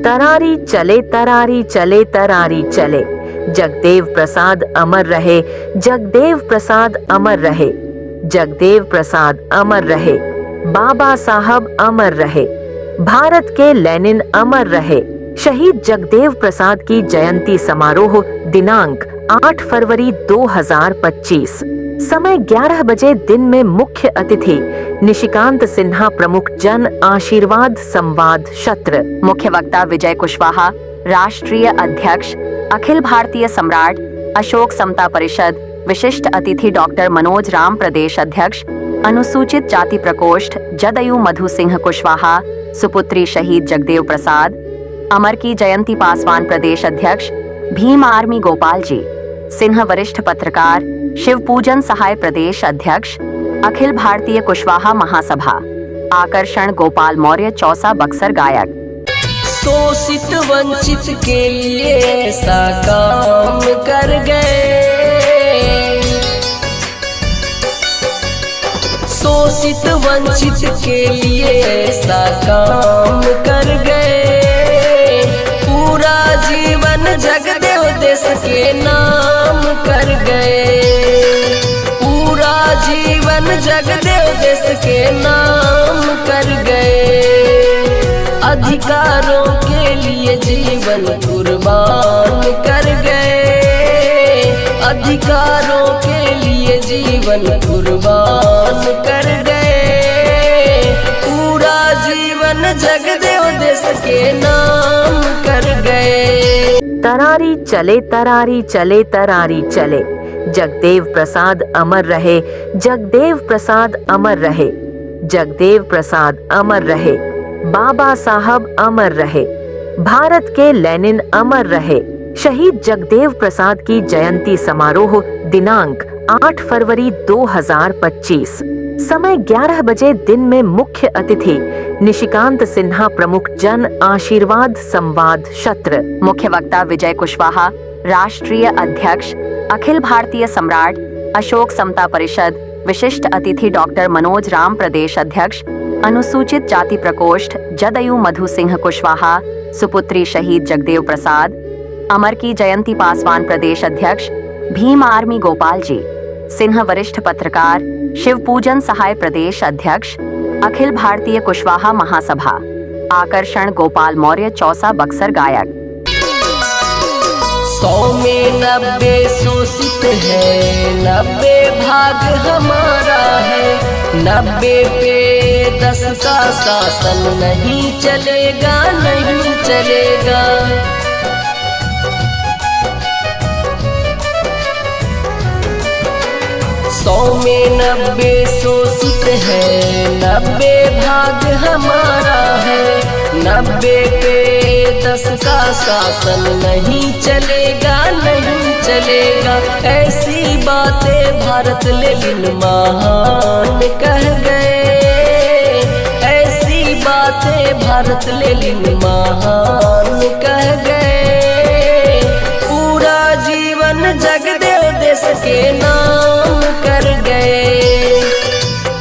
तरारी चले तरारी चले तरारी चले, जगदेव प्रसाद अमर रहे, जगदेव प्रसाद अमर रहे, जगदेव प्रसाद अमर रहे, बाबा साहब अमर रहे, भारत के लेनिन अमर रहे। शहीद जगदेव प्रसाद की जयंती समारोह दिनांक 8 फरवरी 2025, समय 11 बजे। दिन में मुख्य अतिथि निशिकांत सिन्हा, प्रमुख जन आशीर्वाद संवाद सत्र। मुख्य वक्ता विजय कुशवाहा, राष्ट्रीय अध्यक्ष अखिल भारतीय सम्राट अशोक समता परिषद। विशिष्ट अतिथि डॉक्टर मनोज राम, प्रदेश अध्यक्ष अनुसूचित जाति प्रकोष्ठ जदयू मधु सिंह कुशवाहा, सुपुत्री शहीद जगदेव प्रसाद अमर की जयंती पासवान, प्रदेश अध्यक्ष भीम आर्मी गोपाल जी सिन्हा, वरिष्ठ पत्रकार शिव पूजन सहाय, प्रदेश अध्यक्ष अखिल भारतीय कुशवाहा महासभा। आकर्षण गोपाल मौर्य, चौसा, बक्सर गायक। शोषित वंचित के लिए ऐसा काम कर गए, शोषित वंचित के लिए ऐसा काम कर गए। पूरा जीवन जगदेव देश के नाम कर गए, पूरा जीवन जगदेव देश के नाम कर गए। अधिकारों के लिए जीवन कुर्बान कर गए, अधिकारों के लिए जीवन कुर्बान कर गए। पूरा जीवन जगदेव देश के नाम कर गए। तरारी चले तरारी चले तरारी चले, जगदेव प्रसाद अमर रहे, जगदेव प्रसाद अमर रहे, जगदेव प्रसाद अमर रहे, बाबा साहब अमर रहे, भारत के लेनिन अमर रहे। शहीद जगदेव प्रसाद की जयंती समारोह दिनांक 8 फरवरी 2025, समय 11 बजे। दिन में मुख्य अतिथि निशिकांत सिन्हा, प्रमुख जन आशीर्वाद संवाद सत्र। मुख्य वक्ता विजय कुशवाहा, राष्ट्रीय अध्यक्ष अखिल भारतीय सम्राट अशोक समता परिषद। विशिष्ट अतिथि डॉक्टर मनोज राम, प्रदेश अध्यक्ष अनुसूचित जाति प्रकोष्ठ जदयू मधु सिंह कुशवाहा, सुपुत्री शहीद जगदेव प्रसाद अमर की जयंती पासवान, प्रदेश अध्यक्ष भीम आर्मी गोपाल जी सिन्हा, वरिष्ठ पत्रकार शिव पूजन सहाय, प्रदेश अध्यक्ष अखिल भारतीय कुशवाहा महासभा। आकर्षण गोपाल मौर्य, चौसा, बक्सर गायक। 100 में 90 शोषित है, 90 भाग हमारा है, 90 पे 10 का शासन नहीं चलेगा, नहीं चलेगा। 100 में 90 शोषित है, 90 भाग हमारा है, 90 पे 10 का शासन नहीं चलेगा, नहीं चलेगा। ऐसी बातें भारत लेनिन महान कह गए, ऐसी बातें भारत लेनिन महान कह गए। पूरा जीवन जगदेव देश के नाम कर गए,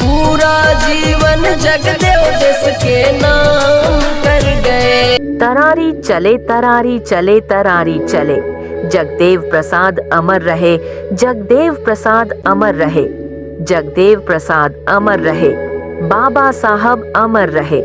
पूरा जीवन जगदेव देश के नाम कर गए। तरारी चले तरारी चले तरारी चले, जगदेव प्रसाद अमर रहे, जगदेव प्रसाद अमर रहे, जगदेव प्रसाद अमर रहे, बाबा साहब अमर रहे,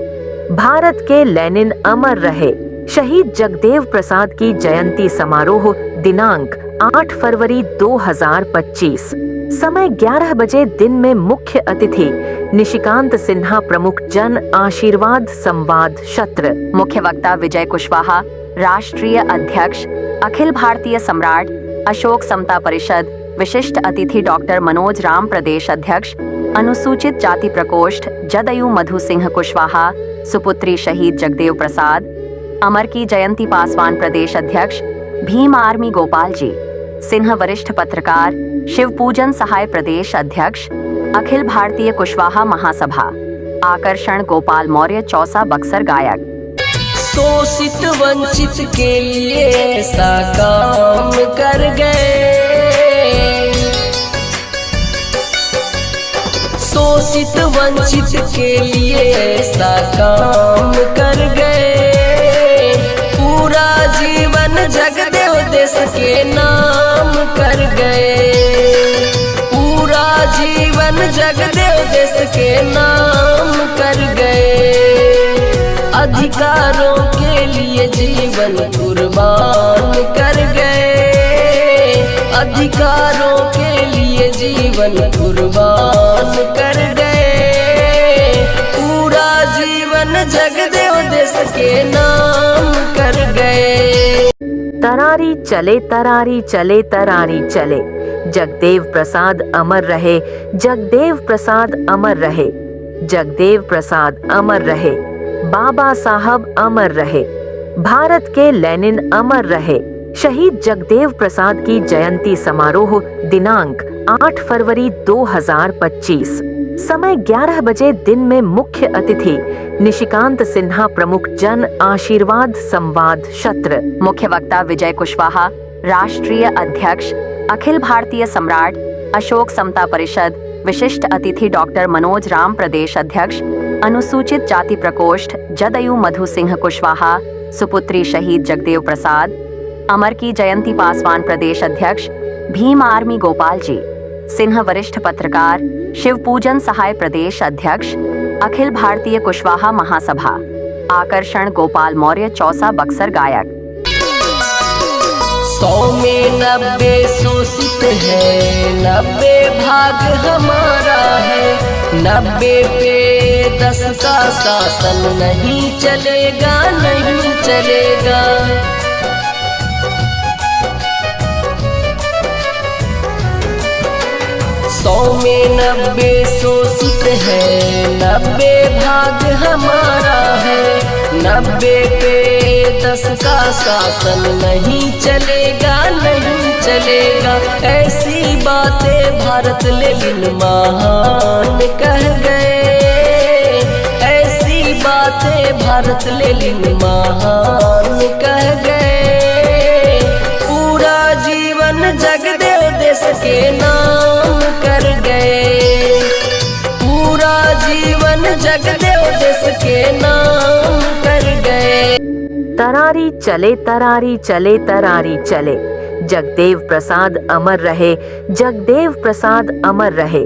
भारत के लेनिन अमर रहे। शहीद जगदेव प्रसाद की जयंती समारोह दिनांक 8 फरवरी 2025, समय 11 बजे। दिन में मुख्य अतिथि निशिकांत सिन्हा, प्रमुख जन आशीर्वाद संवाद सत्र। मुख्य वक्ता विजय कुशवाहा, राष्ट्रीय अध्यक्ष अखिल भारतीय सम्राट अशोक समता परिषद। विशिष्ट अतिथि डॉक्टर मनोज राम, प्रदेश अध्यक्ष अनुसूचित जाति प्रकोष्ठ जदयू मधु सिंह कुशवाहा, सुपुत्री शहीद जगदेव प्रसाद अमर की जयंती पासवान, प्रदेश अध्यक्ष भीम आर्मी गोपाल जी सिन्हा, वरिष्ठ पत्रकार शिव पूजन सहाय, प्रदेश अध्यक्ष अखिल भारतीय कुशवाहा महासभा। आकर्षण गोपाल मौर्य, चौसा, बक्सर गायक। शोषित वंचित के लिए ऐसा काम कर गए, शोषित वंचित के लिए ऐसा काम कर गए। के नाम कर गए। पूरा जीवन जगदेव देश के नाम कर गए। अधिकारों के लिए जीवन कुर्बान कर गए। अधिकारों के लिए जीवन कुर्बान कर गए। पूरा जीवन जगदेव देश के नाम कर गए। तरारी चले तरारी चले तरारी चले, जगदेव प्रसाद अमर रहे, जगदेव प्रसाद अमर रहे, जगदेव प्रसाद अमर रहे, बाबा साहब अमर रहे, भारत के लेनिन अमर रहे। शहीद जगदेव प्रसाद की जयंती समारोह दिनांक 8 फरवरी 2025, समय 11 बजे। दिन में मुख्य अतिथि निशिकांत सिन्हा, प्रमुख जन आशीर्वाद संवाद सत्र। मुख्य वक्ता विजय कुशवाहा, राष्ट्रीय अध्यक्ष अखिल भारतीय सम्राट अशोक समता परिषद। विशिष्ट अतिथि डॉक्टर मनोज राम, प्रदेश अध्यक्ष अनुसूचित जाति प्रकोष्ठ जदयू मधु सिंह कुशवाहा, सुपुत्री शहीद जगदेव प्रसाद। अमर की जयंती पासवान, प्रदेश अध्यक्ष भीम आर्मी गोपाल जी सिन्हा, वरिष्ठ पत्रकार शिवपूजन सहाय, प्रदेश अध्यक्ष अखिल भारतीय कुशवाहा महासभा। आकर्षण गोपाल मौर्य, चौसा, बक्सर गायक। 100 में 90 शोषित है, 90 भाग हमारा है। 90 पे 10 का शासन नहीं चलेगा, नहीं चलेगा। 100 में 90 शोषित है, 90 भाग हमारा है। 90 पे 10 का शासन नहीं चलेगा, नहीं चलेगा। ऐसी बातें भारत लेनिन महान कह गए। ऐसी बातें भारत लेनिन महान कह गए। पूरा जीवन जगदेव देश के नाम कर गए। पूरा जीवन जगदेव देश के नाम कर गए। तरारी चले तरारी चले तरारी चले, जगदेव प्रसाद अमर रहे, जगदेव प्रसाद अमर रहे,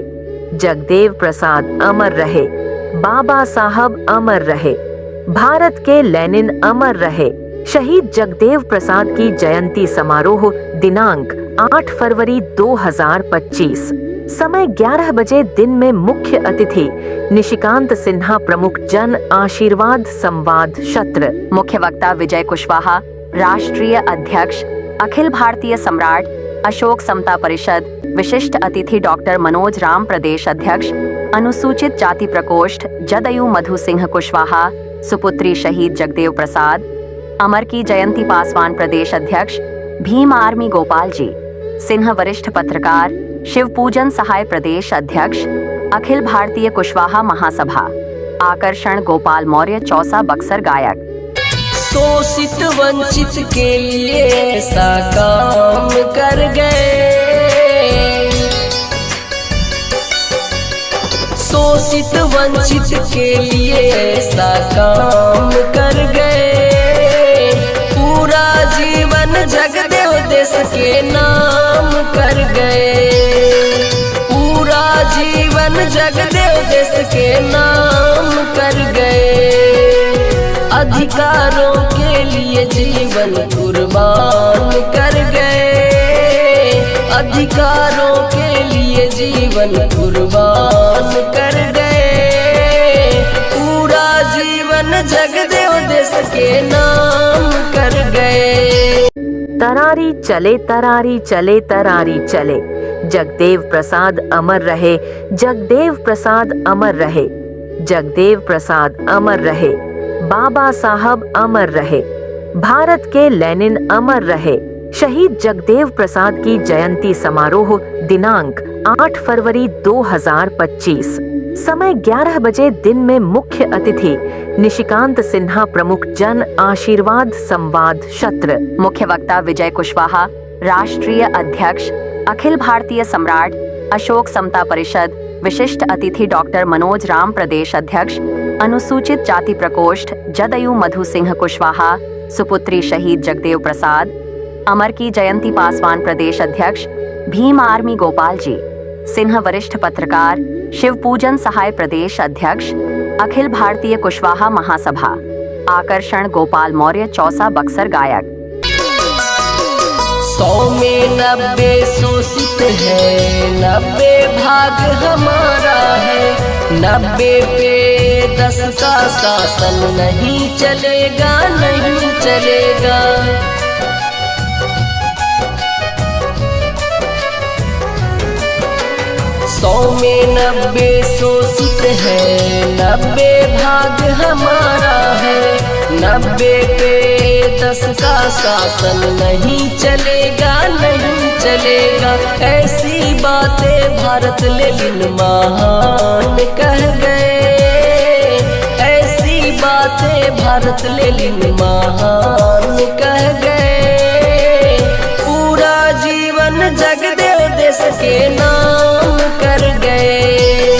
जगदेव प्रसाद अमर रहे, बाबा साहब अमर रहे, भारत के लेनिन अमर रहे। शहीद जगदेव प्रसाद की जयंती समारोह दिनांक 8 फरवरी 2025, समय 11 बजे। दिन में मुख्य अतिथि निशिकांत सिन्हा, प्रमुख जन आशीर्वाद संवाद सत्र। मुख्य वक्ता विजय कुशवाहा, राष्ट्रीय अध्यक्ष अखिल भारतीय सम्राट अशोक समता परिषद। विशिष्ट अतिथि डॉक्टर मनोज राम, प्रदेश अध्यक्ष अनुसूचित जाति प्रकोष्ठ जदयू मधु सिंह कुशवाहा, सुपुत्री शहीद जगदेव प्रसाद। अमर की जयंती पासवान, प्रदेश अध्यक्ष भीम आर्मी गोपाल जी सिन्हा, वरिष्ठ पत्रकार शिवपूजन सहाय, प्रदेश अध्यक्ष अखिल भारतीय कुशवाहा महासभा। आकर्षण गोपाल मौर्य, चौसा, बक्सर गायक। शोषित वंचित के लिए ऐसा काम कर गए। शोषित वंचित के लिए ऐसा काम कर गए। पूरा जीवन जगदेव देश के नाम कर गए। पूरा जीवन जगदेव देश के नाम कर गए। अधिकारों के लिए जीवन कुर्बान कर गए। अधिकारों के लिए जीवन कुर्बान कर गए। पूरा जीवन जगदेव देश के नाम कर गए। तरारी चले तरारी चले तरारी चले, जगदेव प्रसाद अमर रहे, जगदेव प्रसाद अमर रहे, जगदेव प्रसाद अमर रहे, बाबा साहब अमर रहे, भारत के लेनिन अमर रहे। शहीद जगदेव प्रसाद की जयंती समारोह दिनांक 8 फरवरी 2025, समय 11 बजे। दिन में मुख्य अतिथि निशिकांत सिन्हा, प्रमुख जन आशीर्वाद संवाद सत्र। मुख्य वक्ता विजय कुशवाहा, राष्ट्रीय अध्यक्ष अखिल भारतीय सम्राट अशोक समता परिषद। विशिष्ट अतिथि डॉक्टर मनोज राम, प्रदेश अध्यक्ष अनुसूचित जाति प्रकोष्ठ जदयू मधु सिंह कुशवाहा, सुपुत्री शहीद जगदेव प्रसाद। अमर की जयंती पासवान प्रदेश अध्यक्ष भीम आर्मी गोपाल जी, सिन्हा वरिष्ठ पत्रकार, शिव पूजन सहाय प्रदेश अध्यक्ष, अखिल भारतीय कुशवाहा महासभा, आकर्षण गोपाल मौर्य चौसा बक्सर गायक। 100 में 90 शोषित है, 90 भाग हमारा है, 90 पे 10 का शासन नहीं चलेगा, नहीं चलेगा। 100 में 90 शोषित है, 90 भाग हमारा है, 90 पे 10 का शासन नहीं चलेगा, नहीं चलेगा। ऐसी बातें भारत लेनिन महान कह गए, ऐसी बातें भारत लेनिन महान कह गए। पूरा जीवन जगदेव देश के नाम कर गए,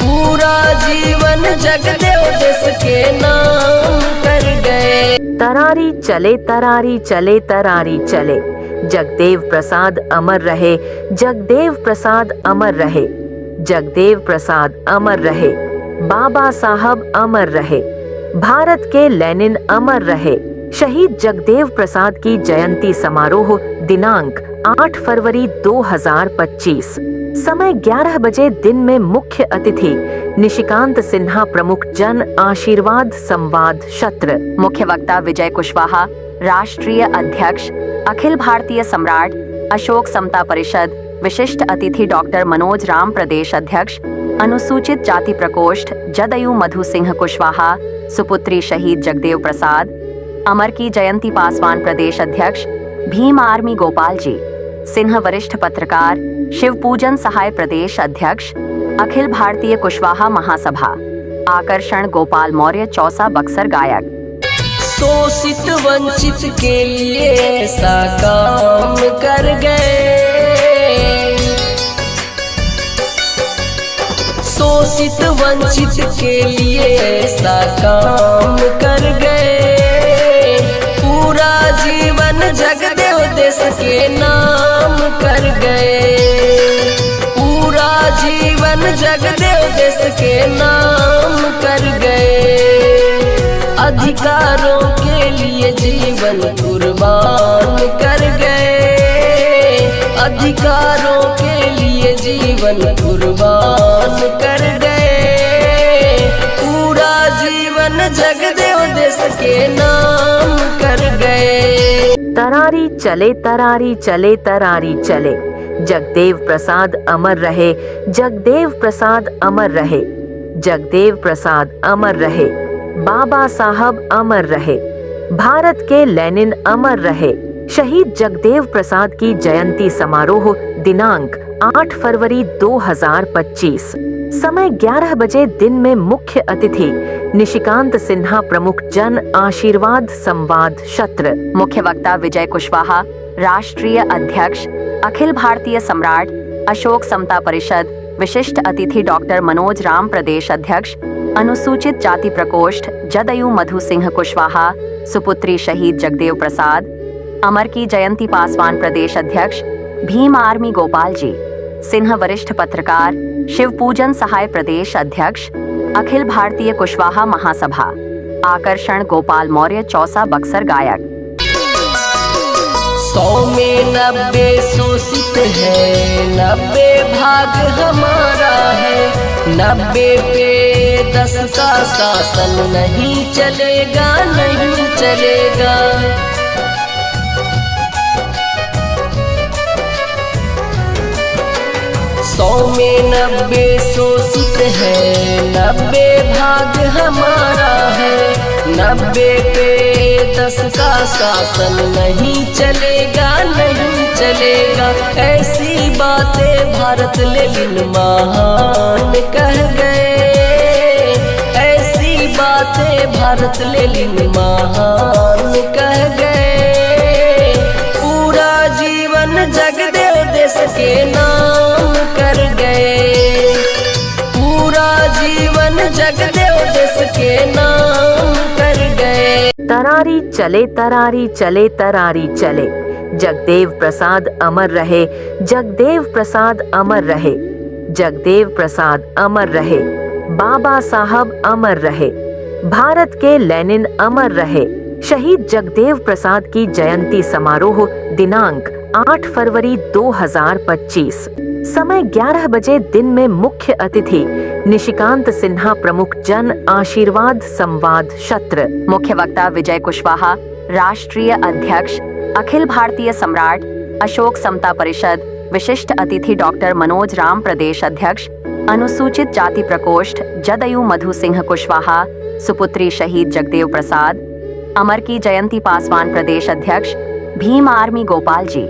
पूरा जीवन जगदेव देश के नाम कर गए। तरारी चले तरारी चले तरारी चले, जगदेव प्रसाद अमर रहे, जगदेव प्रसाद अमर रहे, जगदेव प्रसाद अमर रहे, बाबा साहब अमर रहे, भारत के लेनिन अमर रहे। शहीद जगदेव प्रसाद की जयंती समारोह दिनांक 8 फरवरी 2025, समय 11 बजे। दिन में मुख्य अतिथि निशिकांत सिन्हा, प्रमुख जन आशीर्वाद संवाद सत्र। मुख्य वक्ता विजय कुशवाहा, राष्ट्रीय अध्यक्ष, अखिल भारतीय सम्राट, अशोक समता परिषद। विशिष्ट अतिथि डॉक्टर मनोज राम, प्रदेश अध्यक्ष, अनुसूचित जाति प्रकोष्ठ, जदयू मधु सिंह कुशवाहा, सुपुत्री शहीद जगदेव प्रसाद। अमर की जयंती पासवान प्रदेश अध्यक्ष भीम आर्मी गोपाल जी, सिन्हा वरिष्ठ पत्रकार, शिव पूजन सहाय प्रदेश अध्यक्ष, अखिल भारतीय कुशवाहा महासभा, आकर्षण गोपाल मौर्य चौसा बक्सर गायक। शोषित वंचित के लिए ऐसा काम कर गए, शोषित वंचित के लिए ऐसा काम कर गए। पूरा जीवन जगदेव देश के नाम कर गए, पूरा जीवन जगदेव देश के नाम कर गए। अधिकारों के लिए जीवन कुर्बान कर गए, अधिकारों के लिए जीवन कुर्बान कर गए। पूरा जीवन जगदेव देश के नाम कर गए। तरारी चले तरारी चले तरारी चले, जगदेव प्रसाद अमर रहे, जगदेव प्रसाद अमर रहे, जगदेव प्रसाद अमर रहे, बाबा साहब अमर रहे, भारत के लेनिन अमर रहे। शहीद जगदेव प्रसाद की जयंती समारोह दिनांक 8 फरवरी 2025, समय 11 बजे। दिन में मुख्य अतिथि निशिकांत सिन्हा, प्रमुख जन आशीर्वाद संवाद सत्र। मुख्य वक्ता विजय कुशवाहा, राष्ट्रीय अध्यक्ष, अखिल भारतीय सम्राट, अशोक समता परिषद। विशिष्ट अतिथि डॉक्टर मनोज राम, प्रदेश अध्यक्ष, अनुसूचित जाति प्रकोष्ठ, जदयू मधु सिंह कुशवाहा, सुपुत्री शहीद जगदेव प्रसाद। अमर की जयंती पासवान प्रदेश अध्यक्ष भीम आर्मी गोपाल जी, सिन्हा वरिष्ठ पत्रकार, शिव पूजन सहाय प्रदेश अध्यक्ष, अखिल भारतीय कुशवाहा महासभा, आकर्षण गोपाल मौर्य चौसा बक्सर गायक। 100 में 90 शोषित है, 90 भाग हमारा है, 90 पे 10 का शासन नहीं चलेगा, नहीं चलेगा। 100 में 90 शोषित है, 90 भाग हमारा है, 90 पे 10 का शासन नहीं चलेगा, नहीं चलेगा। ऐसी बातें भारत लेनिन महान कह गए, ऐसी बातें भारत लेनिन महान कह गए। पूरा जीवन जगदेव देश के नाम कर गए, पूरा जीवन जगदेव देश के नाम कर गए। तरारी चले तरारी चले तरारी चले, जगदेव प्रसाद अमर रहे, जगदेव प्रसाद अमर रहे, जगदेव प्रसाद अमर रहे, बाबा साहब अमर रहे, भारत के लेनिन अमर रहे। शहीद जगदेव प्रसाद की जयंती समारोह दिनांक 8 फरवरी 2025, समय 11 बजे दिन में मुख्य अतिथि निशिकांत सिन्हा, प्रमुख जन आशीर्वाद संवाद सत्र। मुख्य वक्ता विजय कुशवाहा, राष्ट्रीय अध्यक्ष अखिल भारतीय सम्राट अशोक समता परिषद, विशिष्ट अतिथि डॉक्टर मनोज राम, प्रदेश अध्यक्ष अनुसूचित जाति प्रकोष्ठ जदयू मधु सिंह कुशवाहा, सुपुत्री शहीद जगदेव प्रसाद अमर की जयंती पासवान, प्रदेश अध्यक्ष भीम आर्मी गोपाल जी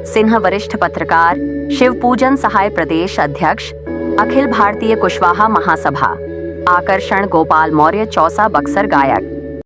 सिन्हा, वरिष्ठ पत्रकार शिव पूजन सहाय, प्रदेश अध्यक्ष अखिल भारतीय कुशवाहा महासभा, आकर्षण गोपाल मौर्य, चौसा बक्सर गायक।